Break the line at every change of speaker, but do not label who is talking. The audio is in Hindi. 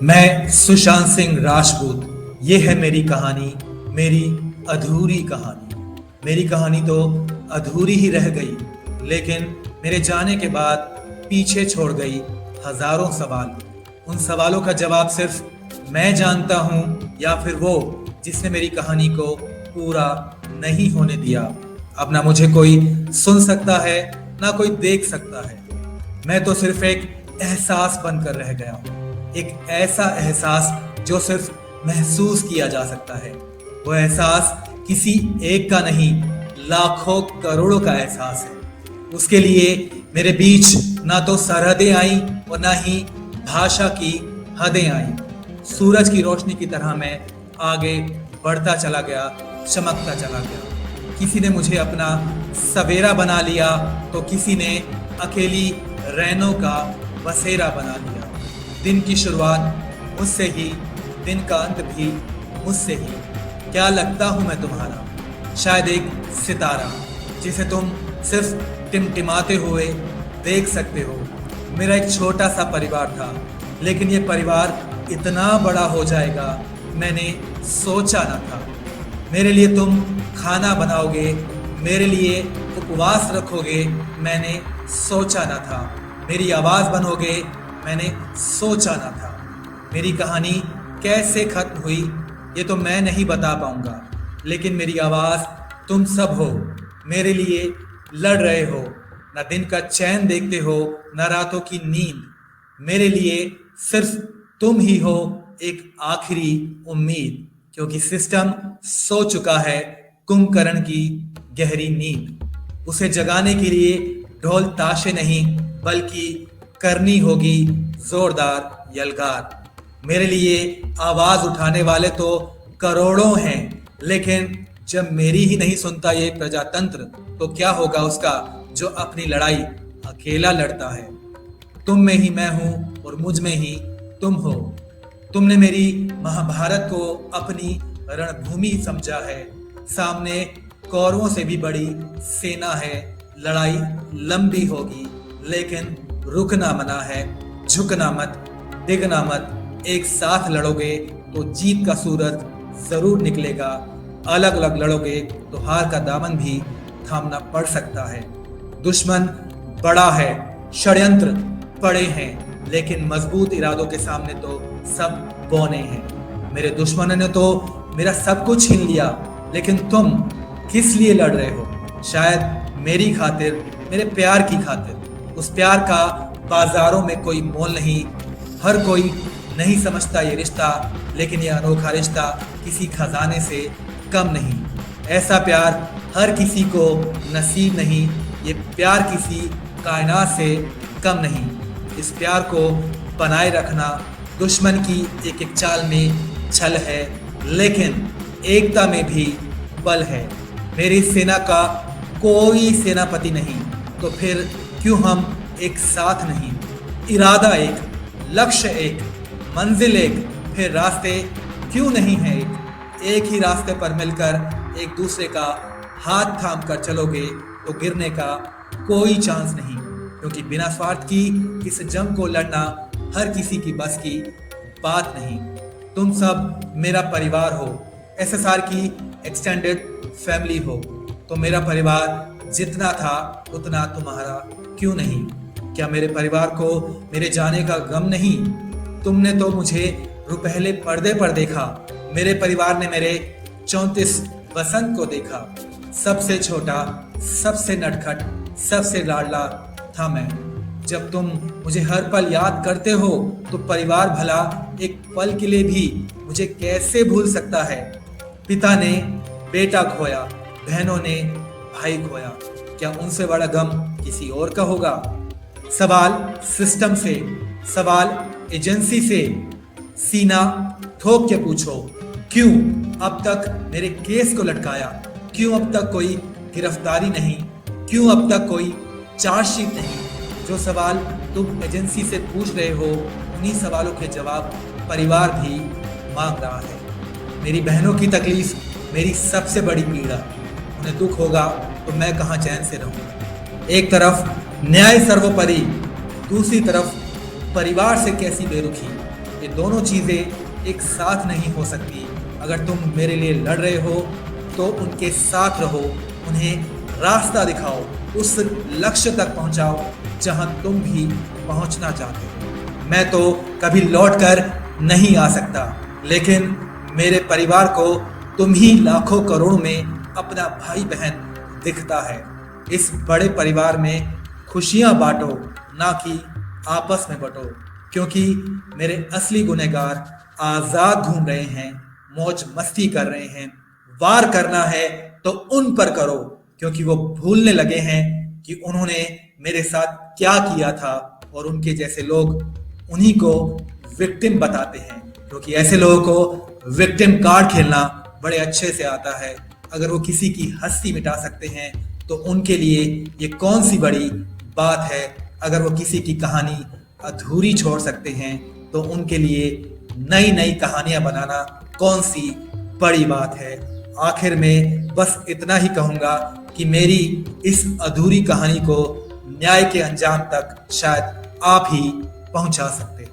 मैं सुशांत सिंह राजपूत। ये है मेरी कहानी, मेरी अधूरी कहानी। मेरी कहानी तो अधूरी ही रह गई, लेकिन मेरे जाने के बाद पीछे छोड़ गई हजारों सवाल। उन सवालों का जवाब सिर्फ मैं जानता हूँ, या फिर वो जिसने मेरी कहानी को पूरा नहीं होने दिया। अब ना मुझे कोई सुन सकता है, ना कोई देख सकता है। मैं तो सिर्फ एक एहसास बनकर रह गया हूँ, एक ऐसा एहसास जो सिर्फ महसूस किया जा सकता है। वो एहसास किसी एक का नहीं, लाखों करोड़ों का एहसास है। उसके लिए मेरे बीच ना तो सरहदें आई और ना ही भाषा की हदें आई। सूरज की रोशनी की तरह मैं आगे बढ़ता चला गया, चमकता चला गया। किसी ने मुझे अपना सवेरा बना लिया, तो किसी ने अकेली रैनों का बसेरा बना लिया। दिन की शुरुआत मुझसे ही, दिन का अंत भी मुझसे ही। क्या लगता हूँ मैं तुम्हारा? शायद एक सितारा जिसे तुम सिर्फ टिमटिमाते हुए देख सकते हो। मेरा एक छोटा सा परिवार था, लेकिन ये परिवार इतना बड़ा हो जाएगा मैंने सोचा ना था। मेरे लिए तुम खाना बनाओगे, मेरे लिए उपवास रखोगे, मैंने सोचा ना था। मेरी आवाज़ बनोगे, मैंने सोचा ना था। मेरी कहानी कैसे खत्म हुई ये तो मैं नहीं बता पाऊंगा, लेकिन मेरी आवाज़ तुम सब हो। मेरे लिए लड़ रहे हो, ना दिन का चैन देखते हो, ना रातों की नींद। मेरे लिए सिर्फ तुम ही हो एक आखिरी उम्मीद, क्योंकि सिस्टम सो चुका है कुंभकर्ण की गहरी नींद। उसे जगाने के लिए ढोल ताशे नहीं, बल्कि करनी होगी जोरदार यलगार। मेरे लिए आवाज उठाने वाले तो करोड़ों हैं, लेकिन जब मेरी ही नहीं सुनता ये प्रजातंत्र, तो क्या होगा उसका जो अपनी लड़ाई अकेला लड़ता है। तुम में ही मैं हूं और मुझ में ही तुम हो। तुमने मेरी महाभारत को अपनी रणभूमि समझा है। सामने कौरवों से भी बड़ी सेना है। लड़ाई लंबी होगी, लेकिन रुकना मना है। झुकना मत, डिगना मत। एक साथ लड़ोगे तो जीत का सूरज जरूर निकलेगा। अलग अलग लड़ोगे तो हार का दामन भी थामना पड़ सकता है। दुश्मन बड़ा है, षड्यंत्र पड़े हैं, लेकिन मजबूत इरादों के सामने तो सब बौने हैं। मेरे दुश्मनों ने तो मेरा सब कुछ छीन लिया, लेकिन तुम किस लिए लड़ रहे हो? शायद मेरी खातिर, मेरे प्यार की खातिर। उस प्यार का बाजारों में कोई मोल नहीं। हर कोई नहीं समझता ये रिश्ता, लेकिन ये अनोखा रिश्ता किसी खजाने से कम नहीं। ऐसा प्यार हर किसी को नसीब नहीं। ये प्यार किसी कायनात से कम नहीं। इस प्यार को बनाए रखना दुश्मन की एक एक चाल में छल है, लेकिन एकता में भी बल है। मेरी सेना का कोई सेनापति नहीं, तो फिर क्यों हम एक साथ नहीं? इरादा एक, लक्ष्य एक, मंजिल एक, फिर रास्ते क्यों नहीं है एक? एक ही रास्ते पर मिलकर एक दूसरे का हाथ थाम कर चलोगे तो गिरने का कोई चांस नहीं, क्योंकि बिना स्वार्थ की इस जंग को लड़ना हर किसी की बस की बात नहीं। तुम सब मेरा परिवार हो, एसएसआर की एक्सटेंडेड फैमिली हो। तो मेरा परिवार जितना था उतना तुम्हारा क्यों नहीं? क्या मेरे परिवार को मेरे जाने का गम नहीं? तुमने तो मुझे रुपहले पर्दे पर देखा। मेरे परिवार ने मेरे 34 बसंत को देखा। सबसे छोटा, सबसे नटखट, सबसे लाडला था मैं। जब तुम मुझे हर पल याद करते हो, तो परिवार भला एक पल के लिए भी मुझे कैसे भूल सकता है? पिता ने बेटा खोया, बहनों ने भाई खोया। क्या उनसे बड़ा गम किसी और का होगा? सवाल सिस्टम से, सवाल एजेंसी से। सीना ठोक के पूछो, क्यों अब तक मेरे केस को लटकाया? क्यों अब तक कोई गिरफ्तारी नहीं? क्यों अब तक कोई चार्जशीट नहीं? जो सवाल तुम एजेंसी से पूछ रहे हो, उन्हीं सवालों के जवाब परिवार भी मांग रहा है। मेरी बहनों की तकलीफ मेरी सबसे बड़ी पीड़ा। उन्हें दुख होगा तो मैं कहाँ चैन से रहूँगा? एक तरफ न्याय सर्वोपरि, दूसरी तरफ परिवार से कैसी बेरुखी। ये दोनों चीज़ें एक साथ नहीं हो सकती। अगर तुम मेरे लिए लड़ रहे हो तो उनके साथ रहो, उन्हें रास्ता दिखाओ, उस लक्ष्य तक पहुंचाओ जहां तुम भी पहुंचना चाहते हो। मैं तो कभी लौट कर नहीं आ सकता, लेकिन मेरे परिवार को तुम ही लाखों करोड़ों में अपना भाई बहन दिखता है। इस बड़े परिवार में खुशियां बांटो, ना कि आपस में बंटो, क्योंकि मेरे असली गुनहगार आजाद घूम रहे हैं, मौज मस्ती कर रहे हैं। वार करना है तो उन पर करो, क्योंकि वो भूलने लगे हैं कि उन्होंने मेरे साथ क्या किया था, और उनके जैसे लोग उन्हीं को विक्टिम बताते हैं, क्योंकि ऐसे लोगों को विक्टिम कार्ड खेलना बड़े अच्छे से आता है। अगर वो किसी की हंसी मिटा सकते हैं तो उनके लिए ये कौन सी बड़ी बात है। अगर वो किसी की कहानी अधूरी छोड़ सकते हैं तो उनके लिए नई नई कहानियां बनाना कौन सी बड़ी बात है। आखिर में बस इतना ही कहूंगा कि मेरी इस अधूरी कहानी को न्याय के अंजाम तक शायद आप ही पहुंचा सकते हैं।